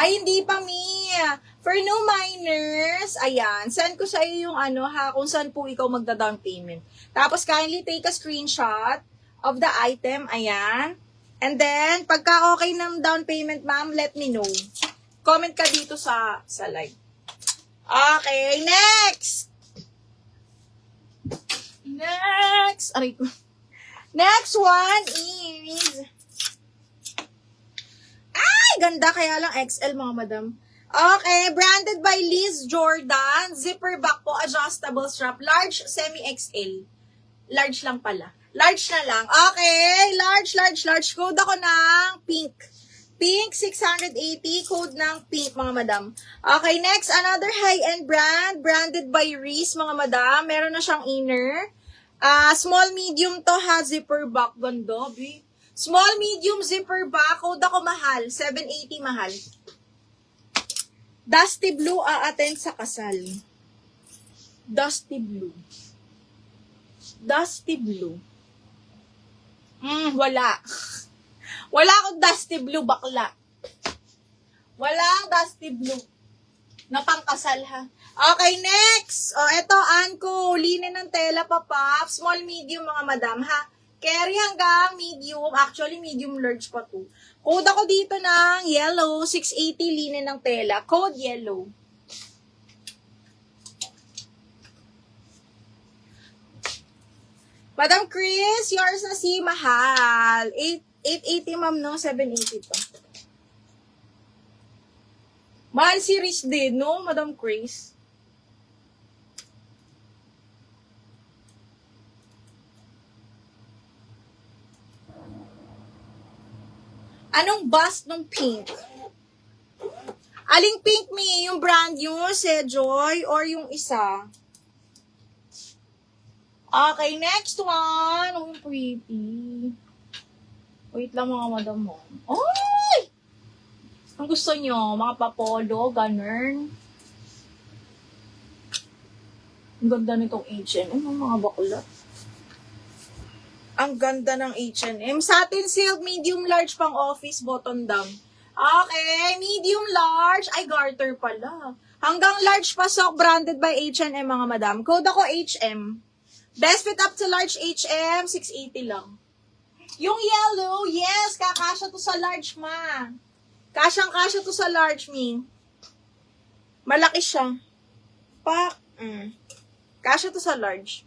Ay, hindi pa, Mi. For new miners, ayan, send ko sa iyo yung kung saan po ikaw magda-down payment. Tapos, kindly take a screenshot of the item, ayan. And then, pagka okay ng down payment, ma'am, let me know. Comment ka dito sa live. Okay, next! Aray ko. Next one is... Ay, ganda. Kaya lang XL, mga madam. Okay, branded by Liz Jordan. Zipper back po, adjustable strap. Large, semi-XL. Large lang pala. Large na lang. Okay, large. Code ako ng pink. Pink, 680. Code ng pink, mga madam. Okay, next, another high-end brand. Branded by Reese, mga madam. Meron na siyang inner. Small, medium to ha. Zipper back. Ganda, B. Small, medium, zipper back. Code ako mahal. 780 mahal. Dusty blue, a-attend sa kasal. Dusty blue. Wala. Wala akong dusty blue, bakla. Walang dusty blue. Na pangkasal, ha. Okay, next. Eto, Anko. Linen ng tela, papap. Small, medium, mga madam, ha. Carry hanggang medium. Actually, medium large pa to. Code ako dito ng yellow. 680 linen ng tela. Code yellow. Madam Chris, yours na si mahal. 880 ma'am, no? 780 to. Mahal si Riz din, no? Madam Chris. Anong bust ng pink? Aling pink, Mi? Yung brand nyo, Joy, or yung isa? Okay, next one. Oh, pretty. Wait lang, mga madam mo. Oy! Ang gusto nyo? Mga papolo, ganun. Ang ganda nitong H&M, mga bakla. Ang ganda ng H&M. Satin silk, medium large pang office, button down. Okay, medium large. Ay, garter pala. Hanggang large pa sock, branded by H&M, mga madam. Code ako HM. Best fit up to large HM, 680 lang. Yung yellow, yes, kakasya to sa large, ma. Kasyang-kasya to sa large, Mi. Malaki siya. Kasya to sa large.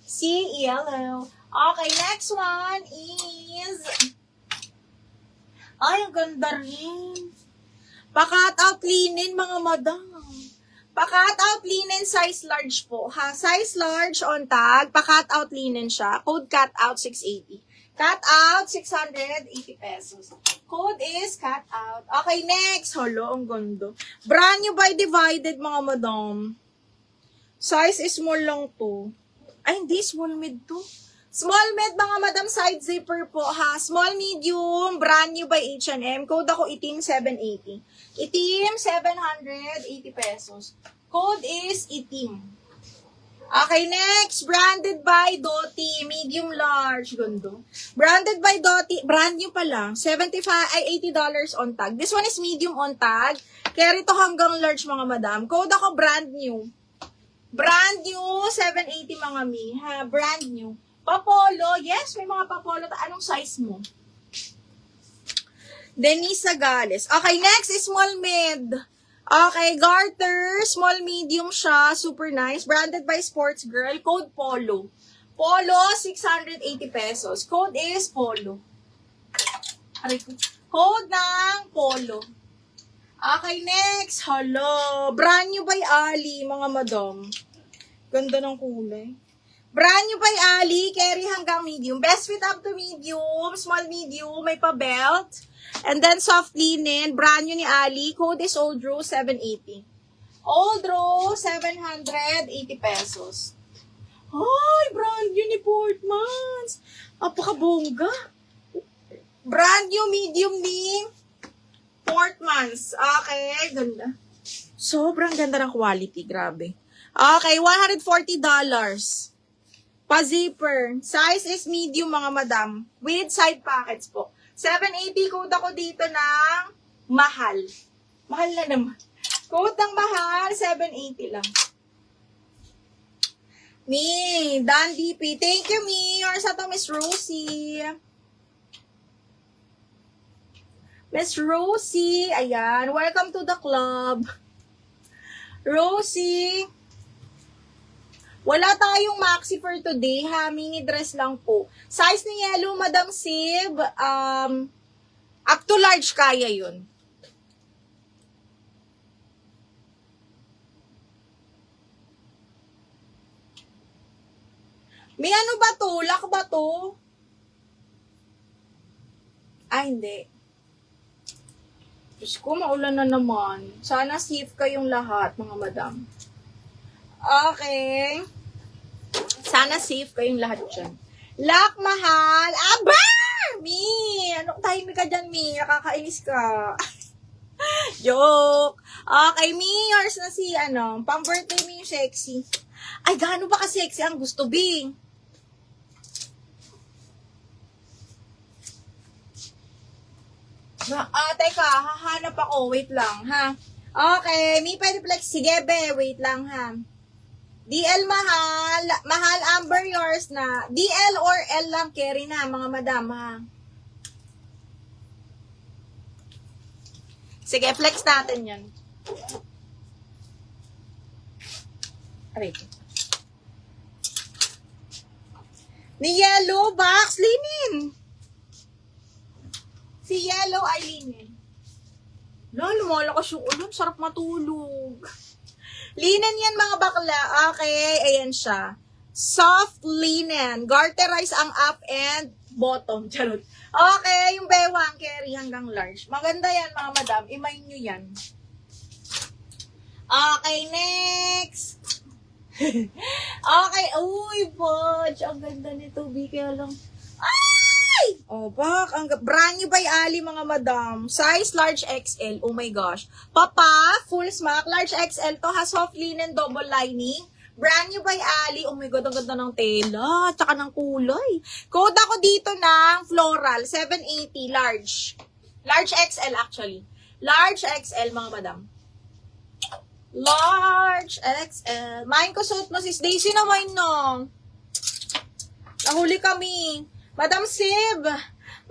See, yellow. Okay, next one is... Ay, ang ganda rin. Pa-cut out linen, mga madam. Pa-cut out linen, size large po, ha? Size large on tag. Pa-cut out linen siya. Code cut out 680. Cut out 680 pesos. Code is cut out. Okay, next. Hello, ang ganda. Brand new by Divided, mga madam. Size is small lang to. Ay, hindi. Small mid to. Small mid, mga madam, side zipper po, ha? Small medium, brand new by H&M. Code ako itim, 780. Itim, 780 pesos. Code is itim. Okay, next. Branded by Doty, medium large. Gando. Branded by Doty, brand new pala. $80 on tag. This one is medium on tag. Carry to hanggang large, mga madam. Code ako brand new. Brand new, 780 mga mi, ha? Brand new. Papolo, yes, may mga papolo. Anong size mo? Denise Gales. Okay, next is small mid. Okay, garter, small medium siya, super nice. Branded by Sports Girl, code Polo. Polo, 680 pesos. Code is Polo. Code ng Polo. Okay, next. Hello. Brand new by Ali, mga madam. Ganda ng kulay. Brand new by Ali, carry hanggang medium. Best fit up to medium, small medium, may pa-belt. And then soft linen, brand new ni Ali. Code is Old Rose, 780. Old Rose, 780 pesos. Ay, brand new ni Portmans. Apakabongga. Brand new medium ni Portmans. Okay, ganda. Sobrang ganda ng quality, grabe. Okay, $140. Pa-zipper. Size is medium, mga madam. With side pockets po. 780 code ako dito ng mahal. Mahal na naman. Quote ng mahal, 780 lang. Me, Dan DP. Thank you, me. Yours na to, Miss Rosie. Miss Rosie. Ayan. Welcome to the club. Rosie. Wala tayong maxi for today, ha? Mini dress lang po. Size ni yellow, Madam Sib. Up to large, kaya yun. May ano ba to? Lock ba to? Hindi. Diyos ko, maulan na naman. Sana safe kayong lahat, mga madam. Okay. Sana safe kayong lahat dyan. Lock, mahal. Aba! Mi! Anong timing ka dyan, Mi? Nakakainis ka. Joke. Okay, Mi. Yours na si, pang birthday mo yung sexy. Ay, gaano ba ka-sexy ang gusto, Bing? Teka, hahanap ako. Wait lang, ha? Okay, Mi, pwede flex. Sige, be. Wait lang, ha? DL mahal. Mahal, Amber, yours na. DL or L lang, carry na, mga madam, ha? Sige, flex natin yan. Aray. Ni yellow box, linin. Si yellow ay linen. Lumalakas yung ulan. Sarap matulog. Linen yan, mga bakla. Okay, ayan siya. Soft linen. Garterize ang up and bottom. Charot. Okay, yung bewang carry hanggang large. Maganda yan, mga madam. Imay nyo yan. Okay, next. Okay. Uy, Bodge. Ang ganda nito. Kaya lang. Ay! Oh, bak. Brand new by Ali, mga madam. Size large XL. Oh my gosh. Papa, full smack. Large XL to. Has soft linen, double lining. Brand new by Ali. Oh my God, ang ganda ng tela. Tsaka ng kulay. Code ako dito ng floral. 780 large. Large XL actually. Large XL, mga madam. Large XL. Mine ko suit mo, sis Daisy na mine, no. Nahuli kami. Madam Sib.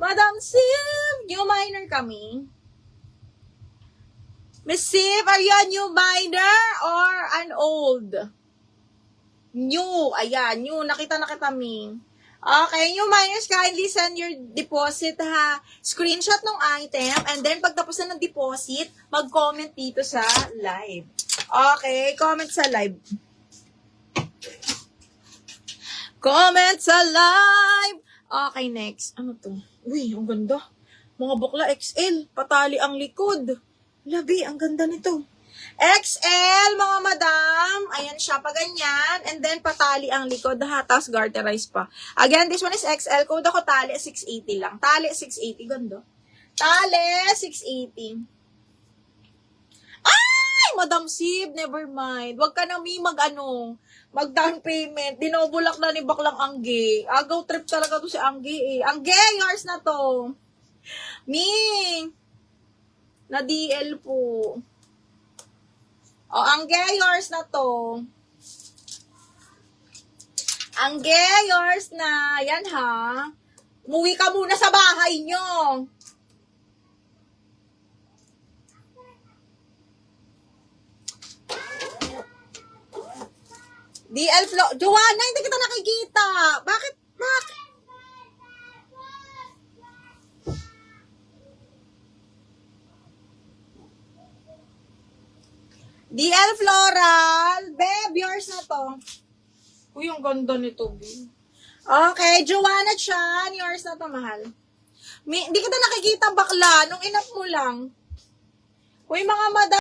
Madam Sib. New miner kami. Miss Sib, are you a new miner or an old? New. Ayan, new. Nakita na kita, Ming. Okay, new miners, kindly send your deposit, ha. Screenshot ng item, and then pagtapos na ng deposit, mag-comment dito sa live. Okay, comment sa live. Comment sa live! Okay, next. Ano to? Uy, ang ganda. Mga bakla XL. Patali ang likod. Labi, ang ganda nito. XL, mga madam. Ayan siya, pa ganyan. And then, patali ang likod, ha. Tapos, garterize pa. Again, this one is XL. Code ako tali, 680 lang. Tali, 680. Ganda. Tali, 680. Ay! Madam Sib, never mind. Wag ka na, Mi, mag-down payment. Dinobulak na ni Baklang Angge. Agaw trip talaga to si Angge, eh. Angge, yours na to. Mi! Na DL po. Oh, Angge, yours na to. Angge, yours na. Yan, ha. Umuwi ka muna sa bahay nyo. DL Flo. Joanna, hindi kita nakikita. Bakit? DL Floral. Babe, yours na to. Uy, ang ganda nito, babe. Okay, Joanna Chan. Yours na to, mahal. Hindi kita nakikita, bakla. Nung inap mo lang. Uy, mga madam.